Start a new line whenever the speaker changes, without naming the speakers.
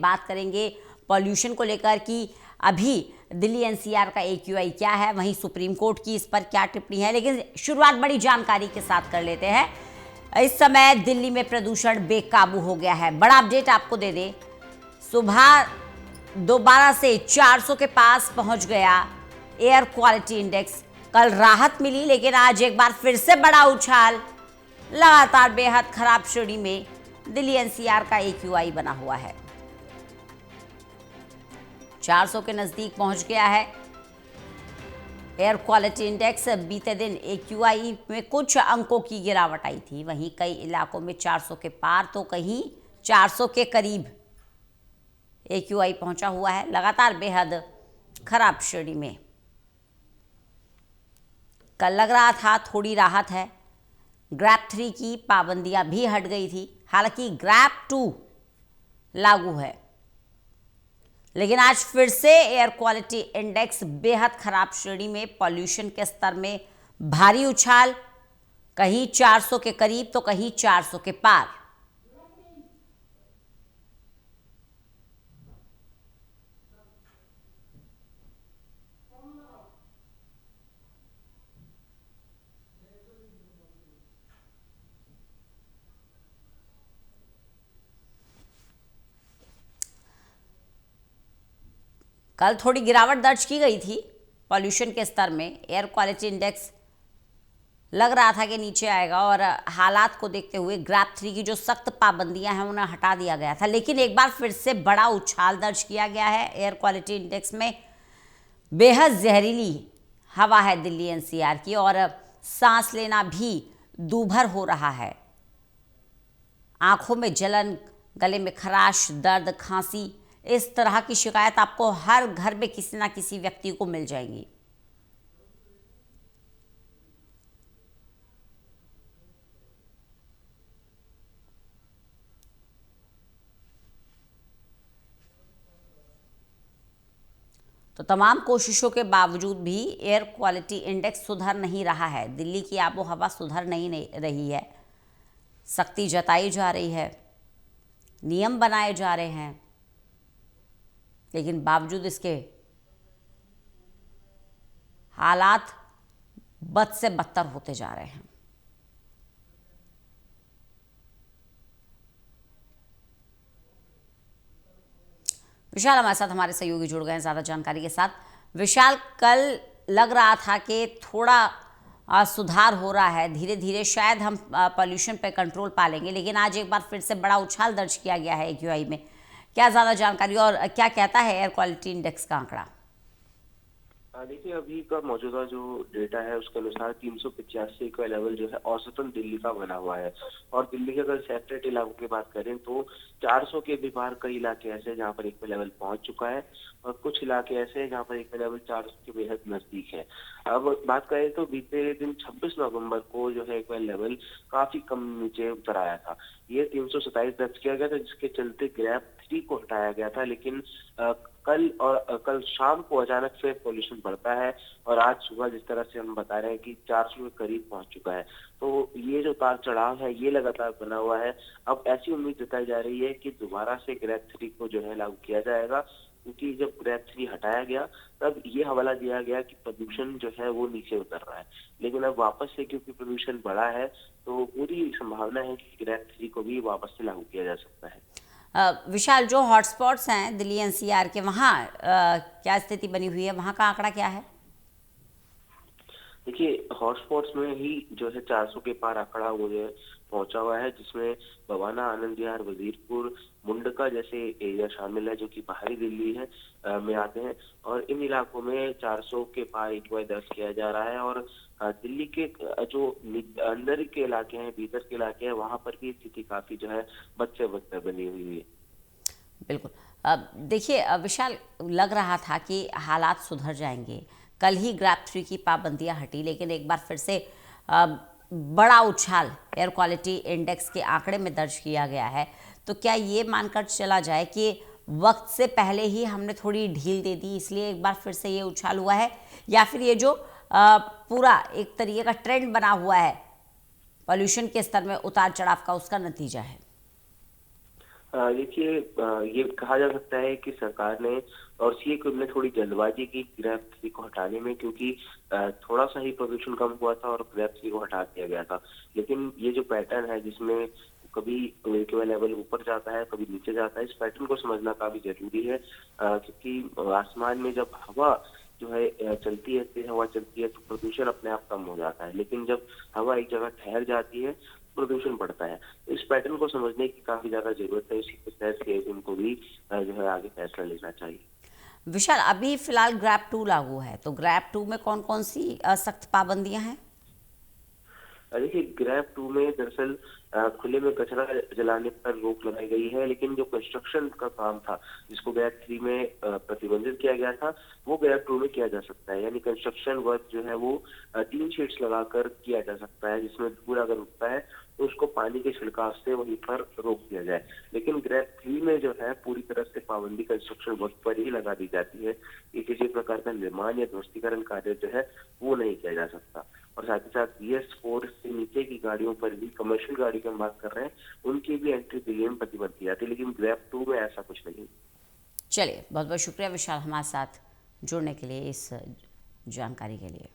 बात करेंगे पॉल्यूशन को लेकर कि अभी दिल्ली एनसीआर का एक्यूआई क्या है, वहीं सुप्रीम कोर्ट की इस पर क्या टिप्पणी है। लेकिन शुरुआत बड़ी जानकारी के साथ कर लेते हैं। इस समय दिल्ली में प्रदूषण बेकाबू हो गया है। बड़ा अपडेट आपको दे दें, सुबह दोबारा से 400 के पास पहुंच गया एयर क्वालिटी इंडेक्स। कल राहत मिली, लेकिन आज एक बार फिर से बड़ा उछाल। लगातार बेहद खराब श्रेणी में दिल्ली एनसीआर का एक्यूआई बना हुआ है। 400 के नजदीक पहुंच गया है एयर क्वालिटी इंडेक्स। बीते दिन एक्यूआई में कुछ अंकों की गिरावट आई थी, वहीं कई इलाकों में 400 के पार तो कहीं 400 के करीब एक्यूआई पहुंचा हुआ है। लगातार बेहद खराब श्रेणी में। कल लग रहा था थोड़ी राहत है, ग्रैप 3 की पाबंदियां भी हट गई थी। हालांकि ग्रैप 2 लागू है, लेकिन आज फिर से एयर क्वालिटी इंडेक्स बेहद खराब श्रेणी में। पॉल्यूशन के स्तर में भारी उछाल, कहीं 400 के करीब तो कहीं 400 के पार। कल थोड़ी गिरावट दर्ज की गई थी पॉल्यूशन के स्तर में। एयर क्वालिटी इंडेक्स लग रहा था कि नीचे आएगा, और हालात को देखते हुए ग्रैप 3 की जो सख्त पाबंदियां हैं उन्हें हटा दिया गया था। लेकिन एक बार फिर से बड़ा उछाल दर्ज किया गया है एयर क्वालिटी इंडेक्स में। बेहद जहरीली हवा है दिल्ली एनसीआर की, और सांस लेना भी दूभर हो रहा है। आंखों में जलन, गले में खराश, दर्द, खांसी, इस तरह की शिकायत आपको हर घर में किसी ना किसी व्यक्ति को मिल जाएंगी। तो तमाम कोशिशों के बावजूद भी एयर क्वालिटी इंडेक्स सुधर नहीं रहा है। दिल्ली की आबो हवा सुधर नहीं रही है। सख्ती जताई जा रही है, नियम बनाए जा रहे हैं, लेकिन बावजूद इसके हालात बद से बदतर होते जा रहे हैं। विशाल हमारे साथ, हमारे सहयोगी जुड़ गए हैं ज़्यादा जानकारी के साथ। विशाल, कल लग रहा था कि थोड़ा सुधार हो रहा है, धीरे धीरे शायद हम पॉल्यूशन पे कंट्रोल पा लेंगे, लेकिन आज एक बार फिर से बड़ा उछाल दर्ज किया गया है एक्यूआई में। क्या ज़्यादा जानकारी और क्या कहता है एयर क्वालिटी इंडेक्स का आंकड़ा?
देखिए, अभी का मौजूदा जो डेटा है उसके अनुसार 385 का लेवल जो है औसतन दिल्ली का बना हुआ है। और दिल्ली के अगर सेपरेट इलाकों की बात करें तो 400 के भी पार कई इलाके ऐसे हैं जहाँ पर एक में लेवल पहुंच चुका है, और कुछ इलाके ऐसे हैं जहाँ पर एक में लेवल 400 के बेहद नजदीक है। अब बात करें तो बीते दिन 26 नवंबर को जो है एक में लेवल काफी कम नीचे उतर आया था। ये 327 दर्ज किया गया था, जिसके चलते ग्रैप 3 को हटाया गया था। लेकिन कल शाम को अचानक से पॉल्यूशन बढ़ता है, और आज सुबह जिस तरह से हम बता रहे हैं कि 400 के करीब पहुंच चुका है। तो ये जो उतार चढ़ाव है ये लगातार बना हुआ है। अब ऐसी उम्मीद जताई जा रही है कि दोबारा से ग्रैप 3 को जो है लागू किया जाएगा, क्योंकि जब ग्रैप 3 हटाया गया तब ये हवाला दिया गया कि प्रदूषण जो है वो नीचे उतर रहा है। लेकिन अब वापस से क्योंकि प्रदूषण बढ़ा है, तो पूरी संभावना है कि ग्रैप 3 को भी वापस से लागू किया जा सकता है।
विशाल, जो हॉटस्पॉट्स हैं दिल्ली एनसीआर के, वहाँ क्या स्थिति बनी हुई है, वहाँ का आंकड़ा क्या है?
देखिए, हॉटस्पॉट्स में ही जो है 400 के पार आंकड़ा वो जो है पहुंचा हुआ है, जिसमें बवाना, आनंद विहार, वजीरपुर, मुंडका जैसे एरिया शामिल है जो कि बाहरी दिल्ली है में आते हैं। और इन इलाकों में 400 के पार एक्यूआई दर्ज किया जा रहा है। और दिल्ली के जो अंदर के इलाके हैं, भीतर के इलाके हैं, वहां पर भी स्थिति काफी जो है बद से बदतर बनी हुई है।
बिल्कुल। देखिए विशाल, लग रहा था कि हालात सुधर जाएंगे। कल ही ग्रैप 3 की पाबंदियां हटी, लेकिन एक बार फिर से बड़ा उछाल एयर क्वालिटी इंडेक्स के आंकड़े में दर्ज किया गया है। तो क्या ये मानकर चला जाए कि वक्त से पहले ही हमने थोड़ी ढील दे दी, इसलिए एक बार फिर से ये उछाल हुआ है, या फिर ये जो पूरा एक तरीके का ट्रेंड बना हुआ है पॉल्यूशन के स्तर में उतार चढ़ाव का, उसका नतीजा है?
देखिए, ये कहा जा सकता है कि सरकार ने और सीए ने थोड़ी जल्दबाजी की ग्रैब थ्री को हटाने में, क्योंकि थोड़ा सा ही प्रदूषण कम हुआ था और ग्रैब थ्री को हटा दिया गया था। लेकिन ये जो पैटर्न है जिसमें कभी एक्वा लेवल ऊपर जाता है, कभी नीचे जाता है, इस पैटर्न को समझना काफी जरूरी है, क्योंकि आसमान में जब हवा जो है चलती है, तेज हवा चलती है, तो प्रदूषण अपने आप कम हो जाता है। लेकिन जब हवा एक जगह ठहर जाती है, प्रदूषण बढ़ता है। तो इस पैटर्न को समझने की काफी ज्यादा जरूरत है। इसी के तहत सीएम को भी जो है आगे फैसला लेना चाहिए।
विशाल, अभी फिलहाल ग्रैब 2 लागू है, तो ग्रैब 2 में कौन कौन सी सख्त पाबंदियां हैं?
देखिए, ग्रैब टू में दरअसल खुले में कचरा जलाने पर रोक लगाई गई है, लेकिन जो कंस्ट्रक्शन का काम था जिसको ग्रैब थ्री में प्रतिबंधित किया गया था, वो ग्रैब टू में किया जा सकता है। यानी कंस्ट्रक्शन वर्क जो है वो 3 शीट्स लगाकर किया जा सकता है, जिसमें धूल अगर उठता है तो उसको पानी के छिड़काव से वहीं पर रोक दिया जाए। लेकिन ग्रैब थ्री में जो है पूरी तरह से पाबंदी कंस्ट्रक्शन वर्क पर ही लगा दी जाती है कि किसी प्रकार का निर्माण या ध्वस्तीकरण कार्य जो है वो नहीं किया जा सकता। और साथ ही साथ BS4 से नीचे की गाड़ियों पर भी, कमर्शियल गाड़ी की हम बात कर रहे हैं, उनकी भी एंट्री दिल्ली में प्रतिबंध की जाती है, लेकिन ग्रैब टू में ऐसा कुछ नहीं।
चलिए, बहुत बहुत शुक्रिया विशाल हमारे साथ जुड़ने के लिए, इस जानकारी के लिए।